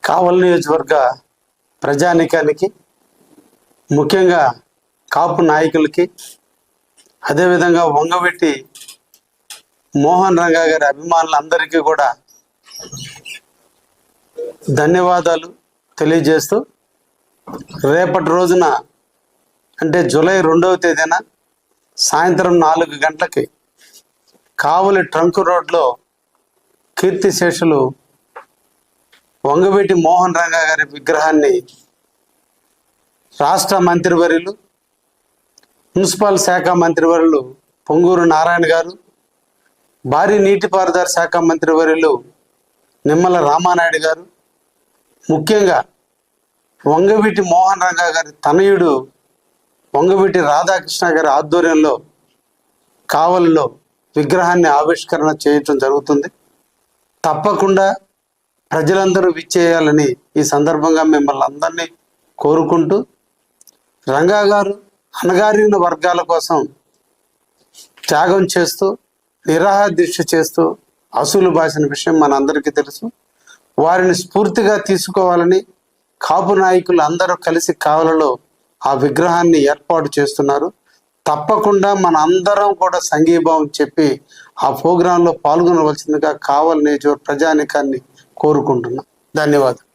కావలి నియోజకవర్గ ప్రజానీకానికి, ముఖ్యంగా కాపు నాయకులకి, అదేవిధంగా వంగవెట్టి మోహన్ రంగా గారి అభిమానులందరికీ కూడా ధన్యవాదాలు తెలియజేస్తూ, రేపటి రోజున అంటే జూలై 2వ తేదీన సాయంత్రం 4 గంటలకి కావలి ట్రంక్ రోడ్లో కీర్తిశేషులు వంగవీటి మోహన్ రంగా గారి విగ్రహాన్ని రాష్ట్ర మంత్రివర్యులు, మున్సిపల్ శాఖ మంత్రివర్యులు పొంగూరు నారాయణ గారు, భారీ నీటిపారుదల శాఖ మంత్రివర్యులు నిమ్మల రామానాయుడు గారు, ముఖ్యంగా వంగవీటి మోహన్ రంగా గారి తనయుడు వంగవీటి రాధాకృష్ణ గారి ఆధ్వర్యంలో కావలిలో విగ్రహాన్ని ఆవిష్కరణ చేయటం జరుగుతుంది. తప్పకుండా ప్రజలందరూ విచ్చేయాలని ఈ సందర్భంగా మిమ్మల్ని అందరినీ కోరుకుంటూ, రంగా గారు అణగారిన వర్గాల కోసం త్యాగం చేస్తూ, నిరాహార దీక్ష చేస్తూ అసూలు బాసిన విషయం మనందరికీ తెలుసు. వారిని స్ఫూర్తిగా తీసుకోవాలని కాపు నాయకులు అందరూ కలిసి కావలిలో ఆ విగ్రహాన్ని ఏర్పాటు చేస్తున్నారు. తప్పకుండా మన అందరం కూడా సంఘీభావం చెప్పి ఆ ప్రోగ్రాంలో పాల్గొనవలసిందిగా కావలి నియోజకవర్గ ప్రజానీకాన్ని కోరుకుంటున్నాం. ధన్యవాదాలు.